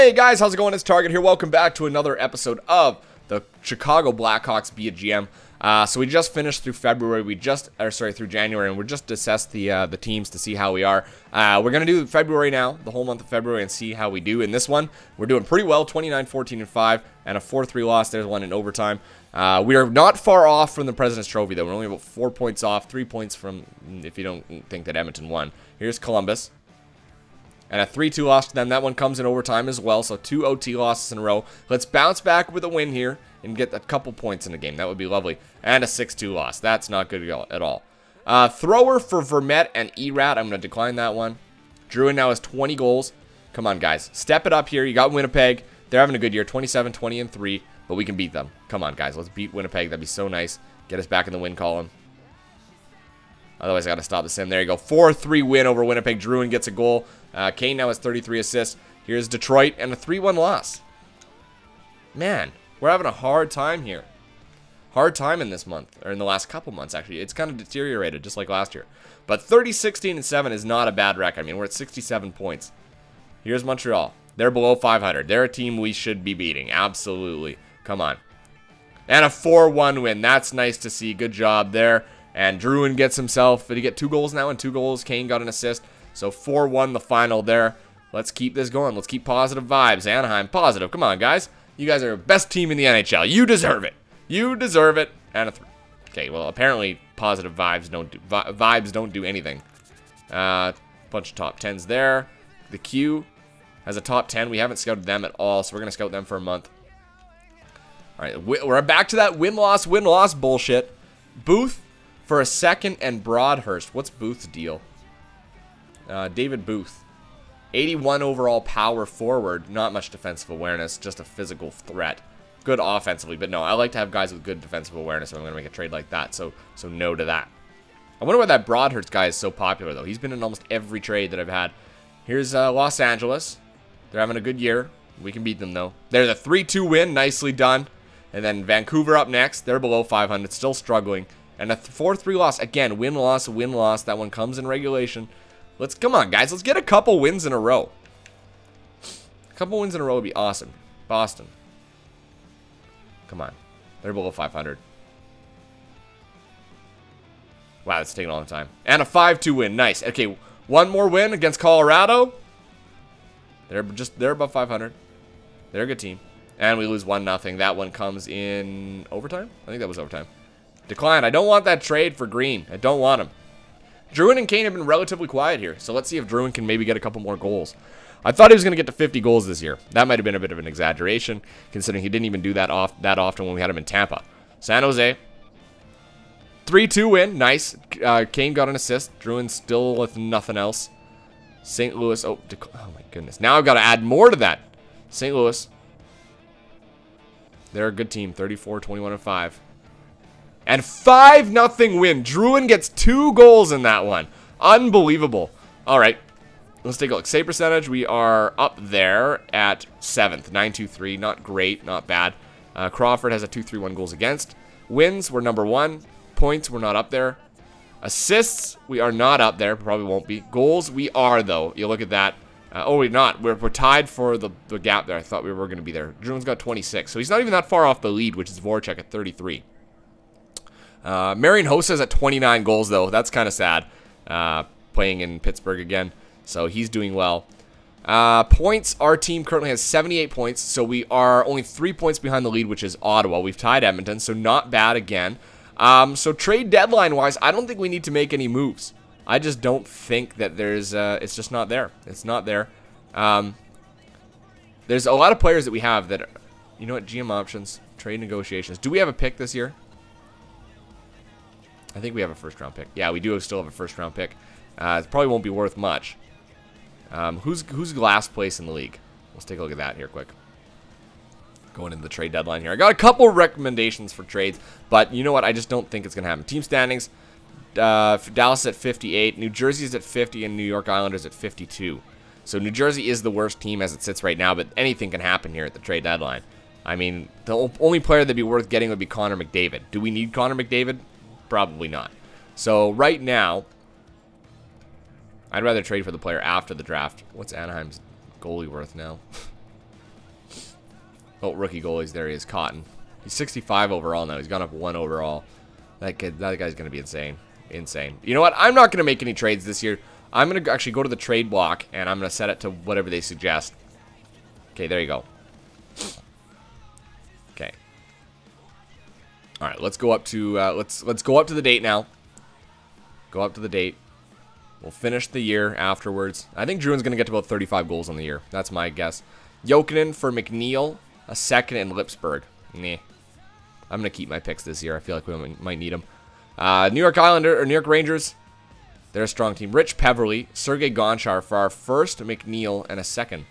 Hey guys, how's it going? It's Target here. Welcome back to another episode of the Chicago Blackhawks Be a GM. So we just finished through February. Through January, and we're just assessed the teams to see how we are. We're gonna do February now, the whole month of February, and see how we do. In this one, we're doing pretty well, 29, 14, and 5, and a 4-3 loss. There's one in overtime. We are not far off from the President's Trophy, though. We're only about 4 points off, 3 points from, if you don't think that Edmonton won. Here's Columbus. And a 3-2 loss to them. That one comes in overtime as well, so 2 OT losses in a row. Let's bounce back with a win here and get a couple points in the game. That would be lovely. And a 6-2 loss. That's not good at all. Thrower for Vermette and Erat. I'm going to decline that one. Druin now has 20 goals. Come on, guys. Step it up here. You got Winnipeg. They're having a good year. 27, 20, and 3. But we can beat them. Come on, guys. Let's beat Winnipeg. That'd be so nice. Get us back in the win column. Otherwise, I got to stop the sim. There you go. 4-3 win over Winnipeg. Druin gets a goal. Kane now has 33 assists. Here's Detroit and a 3-1 loss. Man, we're having a hard time here. Hard time in this month, or in the last couple months, actually. It's kind of deteriorated, just like last year. But 30, 16, and 7 is not a bad record. I mean, we're at 67 points. Here's Montreal. They're below 500. They're a team we should be beating. Absolutely. Come on. And a 4-1 win. That's nice to see. Good job there. And Druin gets himself, did he get 2 goals now and 2 goals? Kane got an assist. So 4-1 the final there. Let's keep this going. Let's keep positive vibes. Anaheim, positive. Come on, guys. You guys are the best team in the NHL. You deserve it. You deserve it. And a 3. Okay, well, apparently positive vibes don't do anything. Bunch of top 10s there. The Q has a top 10. We haven't scouted them at all, so we're going to scout them for a month. All right, we're back to that win-loss bullshit. Booth for a second and Broadhurst. What's Booth's deal? David Booth. 81 overall power forward. Not much defensive awareness. Just a physical threat. Good offensively. But no, I like to have guys with good defensive awareness if I'm going to make a trade like that. So no to that. I wonder why that Broadhurst guy is so popular, though. He's been in almost every trade that I've had. Here's Los Angeles. They're having a good year. We can beat them, though. There's a 3-2 win. Nicely done. And then Vancouver up next. They're below 500. Still struggling. And a 4-3 loss. Again, win-loss, win-loss. That one comes in regulation. Come on, guys. Let's get a couple wins in a row. A couple wins in a row would be awesome. Boston. Come on. They're below 500. Wow, that's taking a long time. And a 5-2 win. Nice. Okay, one more win against Colorado. They're above 500. They're a good team. And we lose 1-0. That one comes in overtime? I think that was overtime. Decline. I don't want that trade for Green. I don't want him. Druin and Kane have been relatively quiet here, so let's see if Druin can maybe get a couple more goals. I thought he was going to get to 50 goals this year. That might have been a bit of an exaggeration, considering he didn't even do that often when we had him in Tampa. San Jose. 3-2 win. Nice. Kane got an assist. Druin still with nothing else. St. Louis. Oh my goodness. Now I've got to add more to that. St. Louis. They're a good team. 34, 21, and 5. And 5-0 win. Druin gets 2 goals in that one. Unbelievable. All right. Let's take a look. Save percentage. We are up there at 7th. 9-2-3. Not great. Not bad. Crawford has a 2-3-1 goals against. Wins, we're number 1. Points, we're not up there. Assists, we are not up there. Probably won't be. Goals, we are, though. You look at that. Oh, we're not. We're tied for the gap there. I thought we were going to be there. Druin's got 26. So he's not even that far off the lead, which is Voracek at 33. Marian Hossa's at 29 goals, though. That's kind of sad. Playing in Pittsburgh again. So he's doing well. Points, our team currently has 78 points. So we are only 3 points behind the lead, which is Ottawa. We've tied Edmonton, so not bad again. So trade deadline-wise, I don't think we need to make any moves. I just don't think that there's... it's just not there. It's not there. There's a lot of players that we have that... You know what? GM options, trade negotiations. Do we have a pick this year? I think we have a first-round pick. Yeah, we do still have a first-round pick. It probably won't be worth much. Who's last place in the league? Let's take a look at that here quick. Going into the trade deadline here. I got a couple recommendations for trades, but you know what? I just don't think it's going to happen. Team standings, Dallas at 58, New Jersey is at 50, and New York Islanders at 52. So New Jersey is the worst team as it sits right now, but anything can happen here at the trade deadline. I mean, the only player that'd be worth getting would be Connor McDavid. Do we need Connor McDavid? Probably not. So right now, I'd rather trade for the player after the draft. What's Anaheim's goalie worth now? Oh, rookie goalies. There he is, Cotton. He's 65 overall now. He's gone up 1 overall. That guy's going to be insane. Insane. You know what? I'm not going to make any trades this year. I'm going to actually go to the trade block, and I'm going to set it to whatever they suggest. Okay, there you go. Okay. All right, let's go up to let's go up to the date now. Go up to the date. We'll finish the year afterwards. I think Druin's going to get to about 35 goals on the year. That's my guess. Jokinen for McNeil, a second, and Lipsburg. Nah. I'm going to keep my picks this year. I feel like we might need them. New York Rangers. They're a strong team. Rich Peverly, Sergei Gonchar for our first, McNeil, and a second.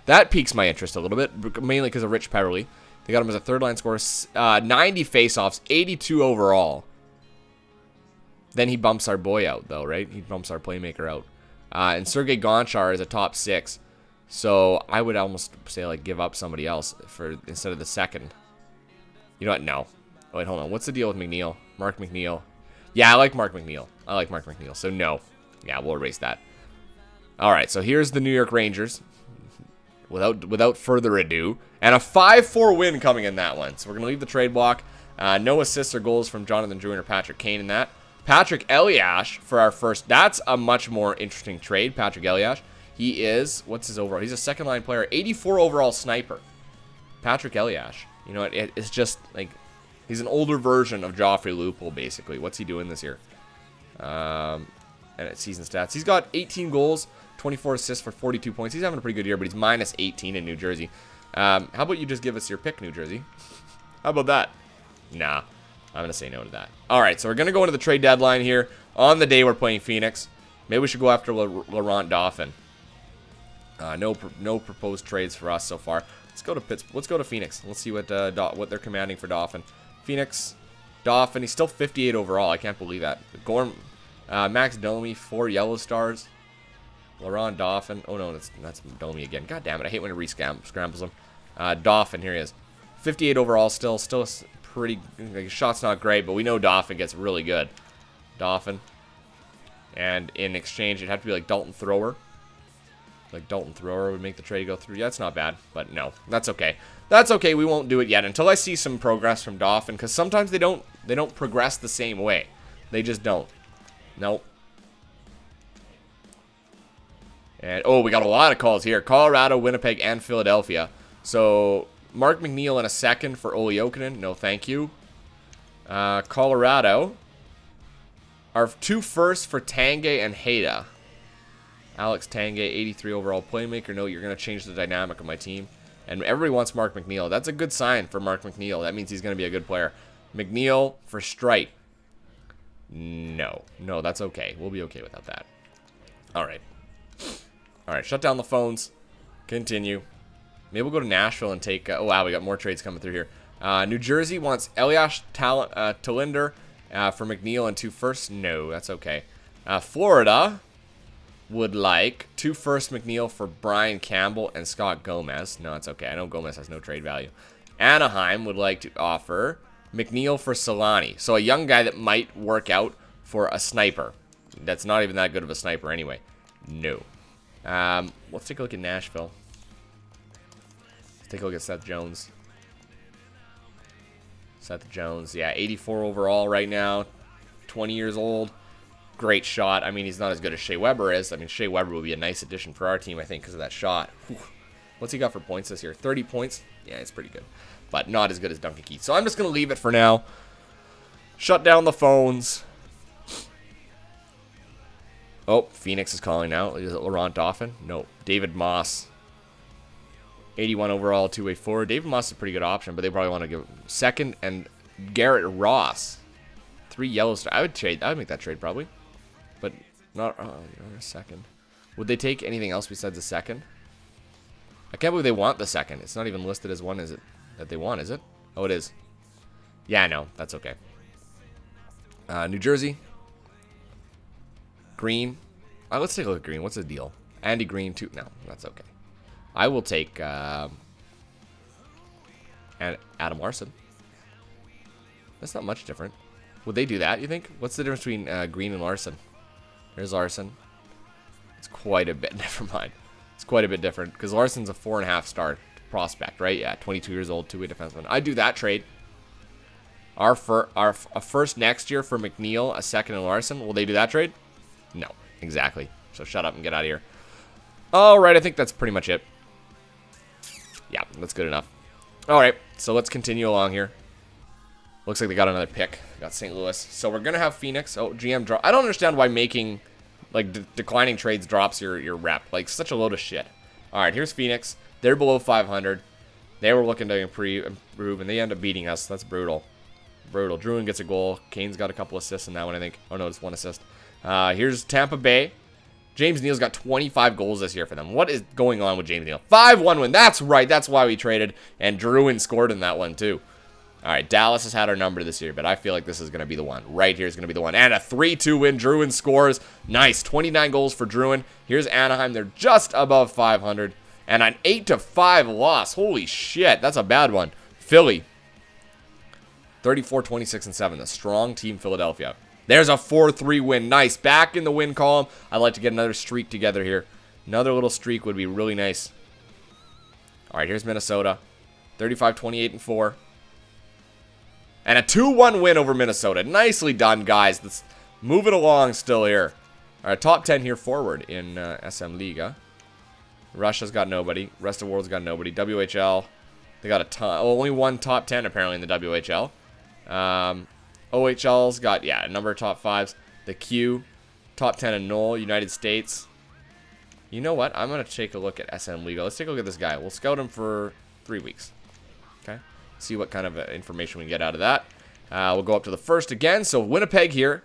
That piques my interest a little bit, mainly because of Rich Peverly. They got him as a third-line scorer. 90 faceoffs, 82 overall. Then he bumps our boy out, though, right? He bumps our playmaker out. And Sergei Gonchar is a top 6. So I would almost say, like, give up somebody else instead of the second. You know what? No. Oh, wait, hold on. What's the deal with McNeil? Mark McNeil. Yeah, I like Mark McNeil. I like Mark McNeil. So, no. Yeah, we'll erase that. All right, so here's the New York Rangers. Without further ado. And a 5-4 win coming in that one. So we're going to leave the trade block. No assists or goals from Jonathan Drouin or Patrick Kane in that. Patrick Elias for our first. That's a much more interesting trade. Patrick Elias. He is, what's his overall? He's a second-line player. 84 overall sniper. Patrick Elias. You know, it's just, like, he's an older version of Joffrey Lupul, basically. What's he doing this year? And at season stats. He's got 18 goals, 24 assists for 42 points. He's having a pretty good year, but he's minus 18 in New Jersey. How about you just give us your pick, New Jersey? How about that? Nah. I'm going to say no to that. All right, so we're going to go into the trade deadline here. On the day we're playing Phoenix. Maybe we should go after Laurent Dauphin. No proposed trades for us so far. Let's go to Pittsburgh. Let's go to Phoenix. Let's see what they're commanding for Dauphin. Phoenix, Dauphin. He's still 58 overall. I can't believe that. Max Domi, 4 yellow stars. Laurent Dauphin. Oh no, that's Domi again. God damn it! I hate when it scrambles him. Dauphin. Here he is. 58 overall. Still pretty. His shot's not great, but we know Dauphin gets really good. Dauphin. And in exchange, it'd have to be like Dalton Thrower. Like Dalton Thrower would make the trade go through. Yeah, that's not bad, but no, that's okay. That's okay. We won't do it yet until I see some progress from Dauphin, because sometimes they don't progress the same way. They just don't. Nope. And oh, we got a lot of calls here: Colorado, Winnipeg, and Philadelphia. So Mark McNeil in a second for Olli Jokinen. No, thank you. Colorado. Our 2 firsts for Tanguay and Hayda. Alex Tanguay, 83 overall playmaker. No, you're going to change the dynamic of my team. And everybody wants Mark McNeil. That's a good sign for Mark McNeil. That means he's going to be a good player. McNeil for Strite. No. No, that's okay. We'll be okay without that. All right. All right, shut down the phones. Continue. Maybe we'll go to Nashville and take... oh, wow, we got more trades coming through here. New Jersey wants Elias Talinder for McNeil and 2 firsts. No, that's okay. Florida would like 2 firsts McNeil for Brian Campbell and Scott Gomez. No, it's okay. I know Gomez has no trade value. Anaheim would like to offer McNeil for Solani. So a young guy that might work out for a sniper. That's not even that good of a sniper anyway. No. Let's take a look at Nashville. Let's take a look at Seth Jones. Seth Jones, yeah, 84 overall right now. 20 years old. Great shot. I mean, he's not as good as Shea Weber is. I mean, Shea Weber would be a nice addition for our team, I think, because of that shot. Whew. What's he got for points this year? 30 points? Yeah, it's pretty good. But not as good as Duncan Keith. So I'm just going to leave it for now. Shut down the phones. Oh, Phoenix is calling now. Is it Laurent Dauphin? No. David Moss. 81 overall, 2-way forward. David Moss is a pretty good option, but they probably want to give second. And Garrett Ross. 3 yellow stars. I would make that trade probably. But not a second. Would they take anything else besides the second? I can't believe they want the second. It's not even listed as one, is it? That they want, is it? Oh, it is. Yeah, no, that's okay. New Jersey. Green. Let's take a look at Green. What's the deal? Andy Green, too. No, that's okay. I will take and Adam Larson. That's not much different. Would they do that, you think? What's the difference between Green and Larson? There's Larson. It's quite a bit. Never mind. It's quite a bit different because Larson's a 4.5 star prospect, right? Yeah, 22 years old, two-way defenseman. I'd do that trade. A first next year for McNeil, a second in Larson. Will they do that trade? No, exactly. So shut up and get out of here. All right, I think that's pretty much it. Yeah, that's good enough. All right, so let's continue along here. Looks like they got another pick. Got St. Louis. So we're going to have Phoenix. Oh, GM drop. I don't understand why making, like, declining trades drops your rep. Like, such a load of shit. All right, here's Phoenix. They're below 500. They were looking to improve, and they end up beating us. That's brutal. Brutal. Druin gets a goal. Kane's got a couple assists in that one, I think. Oh, no, it's one assist. Here's Tampa Bay. James Neal's got 25 goals this year for them. What is going on with James Neal? 5-1 win. That's right. That's why we traded. And Druin scored in that one, too. All right, Dallas has had our number this year, but I feel like this is going to be the one. Right here is going to be the one. And a 3-2 win. Druin scores. Nice. 29 goals for Druin. Here's Anaheim. They're just above 500. And an 8-5 loss. Holy shit. That's a bad one. Philly. 34, 26, and 7. A strong team, Philadelphia. There's a 4-3 win. Nice. Back in the win column. I'd like to get another streak together here. Another little streak would be really nice. All right, here's Minnesota. 35, 28, and 4. And a 2-1 win over Minnesota. Nicely done, guys. Let's move it along still here. All right, top 10 here forward in SM Liga. Russia's got nobody. Rest of the world's got nobody. WHL, they got a ton. Oh, only one top 10 apparently in the WHL. OHL's got, yeah, a number of top 5s. The Q, top 10 in Knoll, United States. You know what? I'm going to take a look at SM Liga. Let's take a look at this guy. We'll scout him for 3 weeks. Okay. See what kind of information we can get out of that. We'll go up to the first again. So Winnipeg here.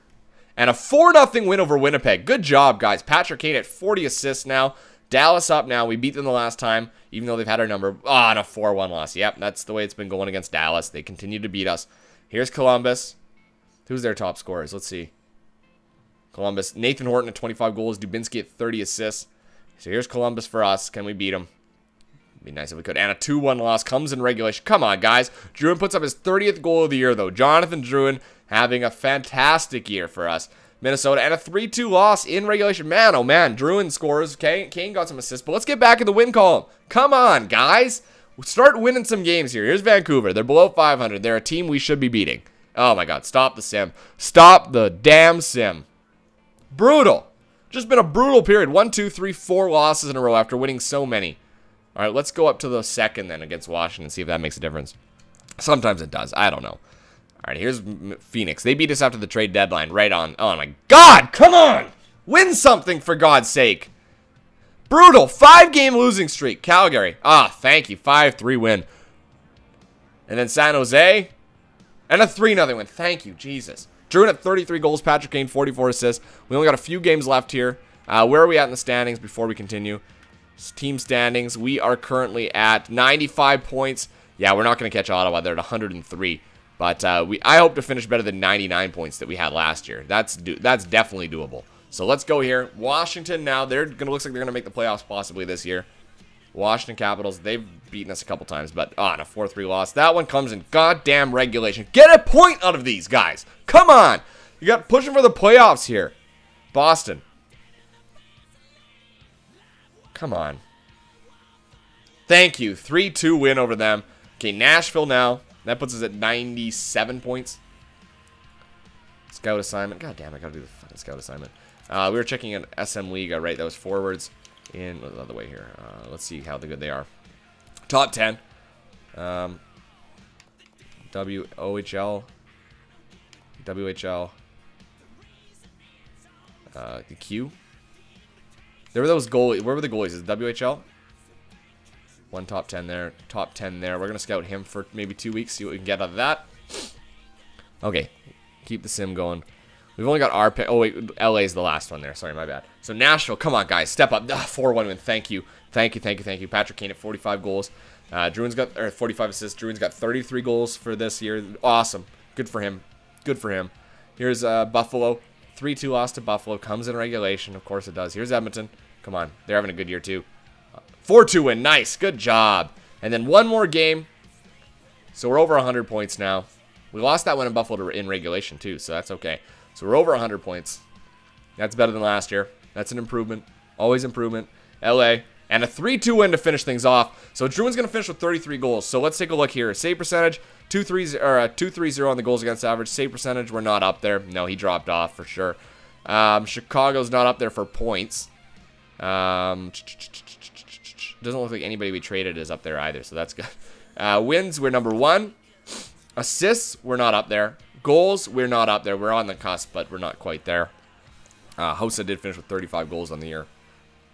And a 4-0 win over Winnipeg. Good job, guys. Patrick Kane at 40 assists now. Dallas up now. We beat them the last time, even though they've had our number. Ah, and a 4-1 loss. Yep, that's the way it's been going against Dallas. They continue to beat us. Here's Columbus. Who's their top scorers? Let's see. Columbus. Nathan Horton at 25 goals. Dubinsky at 30 assists. So here's Columbus for us. Can we beat them? It'd be nice if we could. And a 2-1 loss comes in regulation. Come on, guys. Druin puts up his 30th goal of the year, though. Jonathan Druin having a fantastic year for us. Minnesota. And a 3-2 loss in regulation. Man, oh man. Druin scores. Kane got some assists. But let's get back in the win column. Come on, guys. Start winning some games here. Here's Vancouver. They're below 500. They're a team we should be beating. Oh, my God. Stop the sim. Stop the damn sim. Brutal. Just been a brutal period. 1, 2, 3, 4 losses in a row after winning so many. All right, let's go up to the second then against Washington and see if that makes a difference. Sometimes it does. I don't know. All right, here's Phoenix. They beat us after the trade deadline. Right on. Oh, my God. Come on. Win something, for God's sake. Brutal. 5-game losing streak. Calgary. Ah, thank you. 5-3 win. And then San Jose. And a 3-0 win. Thank you, Jesus. Druin at 33 goals. Patrick Kane, 44 assists. We only got a few games left here. Where are we at in the standings before we continue? Team standings. We are currently at 95 points. Yeah, we're not going to catch Ottawa. They're at 103. But I hope to finish better than 99 points that we had last year. That's definitely doable. So let's go here. Washington now. Looks like they're going to make the playoffs possibly this year. Washington Capitals, they've beaten us a couple times, but on a 4-3 loss. That one comes in goddamn regulation. Get a point out of these guys. Come on. You got pushing for the playoffs here. Boston. Come on. Thank you. 3-2 win over them. Okay, Nashville now. That puts us at 97 points. Scout assignment. God damn, I gotta do the fucking scout assignment. We were checking an SM Liga, right? That was forwards in the other way here. Let's see how good they are. Top 10. OHL. The Q. There were those goalies. Where were the goalies? Is it WHL? One top 10 there. Top 10 there. We're going to scout him for maybe 2 weeks. See what we can get out of that. Okay. Keep the sim going. We've only got our pick. Oh, wait. LA is the last one there. Sorry, my bad. So, Nashville. Come on, guys. Step up. 4-1 win. Thank you. Thank you, thank you, thank you. Patrick Kane at 45 goals. Druin's got 45 assists. Druin's got 33 goals for this year. Awesome. Good for him. Good for him. Here's Buffalo. 3-2 loss to Buffalo. Comes in regulation. Of course it does. Here's Edmonton. Come on. They're having a good year, too. 4-2 win. Nice. Good job. And then one more game. So we're over 100 points now. We lost that one in Buffalo in regulation, too, so that's okay. So we're over 100 points. That's better than last year. That's an improvement. Always improvement. LA. and a 3-2 win to finish things off. So Druin's going to finish with 33 goals. So let's take a look here. Save percentage, 2.30 on the goals against average. Save percentage, we're not up there. No, he dropped off for sure. Chicago's not up there for points. Doesn't look like anybody we traded is up there either, so that's good. Wins, we're number 1. Assists, we're not up there. Goals, we're not up there. We're on the cusp, but we're not quite there. Hossa did finish with 35 goals on the year.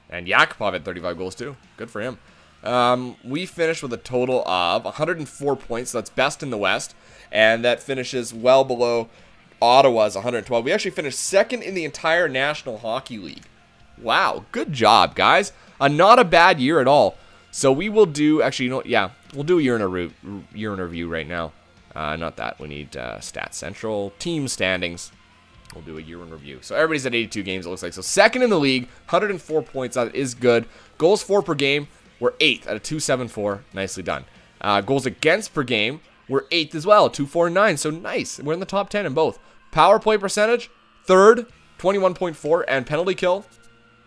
And Yakupov had 35 goals too. Good for him. We finished with a total of 104 points. So that's best in the West. And that finishes well below Ottawa's 112. We actually finished second in the entire National Hockey League. Wow, good job, guys. Not a bad year at all. So we will do, actually, you know what? Yeah, we'll do a year in review right now. Not that. We need Stats Central, team standings. We'll do a year in review. So everybody's at 82 games, it looks like. So second in the league, 104 points. That is good. Goals for per game, we're 8th at a 2.74. Nicely done. Goals against per game, we're 8th as well, 2.49. So nice. We're in the top 10 in both. Power play percentage, 3rd, 21.4. And penalty kill,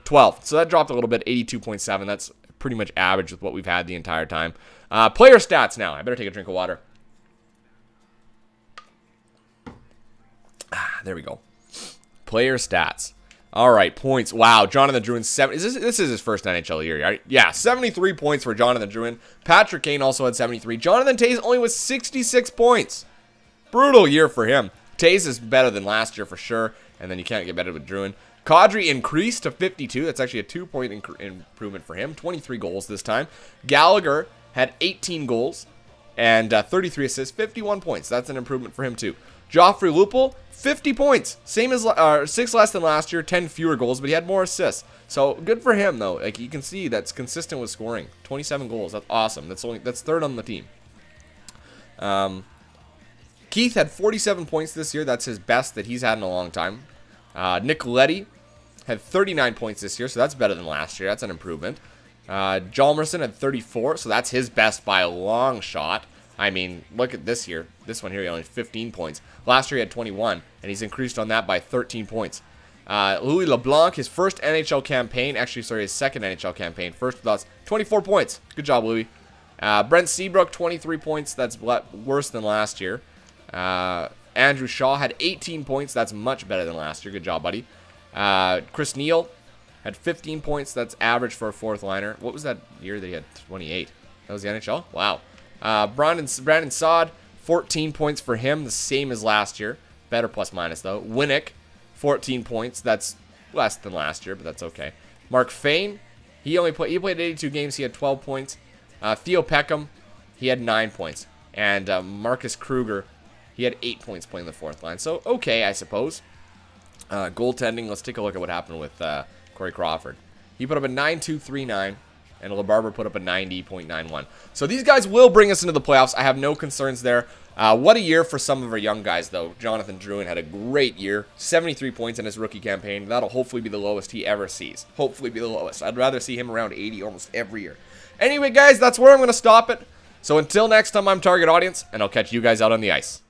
12th. So that dropped a little bit, 82.7. That's pretty much average with what we've had the entire time. Player stats now. I better take a drink of water. There we go. Player stats. All right, points. Wow, Jonathan Drouin, this is his first NHL year, right? Yeah, 73 points for Jonathan Drouin. Patrick Kane also had 73. Jonathan Toews only with 66 points. Brutal year for him. Toews is better than last year for sure, and then you can't get better with Drouin. Kadri increased to 52. That's actually a 2-point improvement for him. 23 goals this time. Gallagher had 18 goals and 33 assists, 51 points. That's an improvement for him too. Joffrey Lupul, 50 points. Same as 6 less than last year, 10 fewer goals, but he had more assists. So good for him though. Like you can see, that's consistent with scoring. 27 goals. That's awesome. That's 3rd on the team. Keith had 47 points this year. That's his best that he's had in a long time. Nicoletti had 39 points this year, so that's better than last year. That's an improvement. Hjalmarsson had 34, so that's his best by a long shot. I mean, look at this year. This one here, he only had 15 points. Last year he had 21, and he's increased on that by 13 points. Louis LeBlanc, his first NHL campaign, actually, sorry, his second NHL campaign, first with us, 24 points. Good job, Louis. Brent Seabrook, 23 points. That's worse than last year. Andrew Shaw had 18 points. That's much better than last year. Good job, buddy. Chris Neal had 15 points. That's average for a 4th liner. What was that year that he had 28? That was the NHL? Wow. Brandon Saad, 14 points for him, the same as last year. Better plus minus though. Winnick, 14 points. That's less than last year, but that's okay. Mark Fane, he played 82 games. He had 12 points. Theo Peckham, he had 9 points. And Marcus Kruger, he had 8 points playing the 4th line. So okay, I suppose. Goaltending, let's take a look at what happened with Corey Crawford. He put up a 9.239. And LeBarber put up a 90.91. So these guys will bring us into the playoffs. I have no concerns there. What a year for some of our young guys, though. Jonathan Drouin had a great year. 73 points in his rookie campaign. That'll hopefully be the lowest he ever sees. Hopefully be the lowest. I'd rather see him around 80 almost every year. Anyway, guys, that's where I'm going to stop it. So until next time, I'm Target Audience, and I'll catch you guys out on the ice.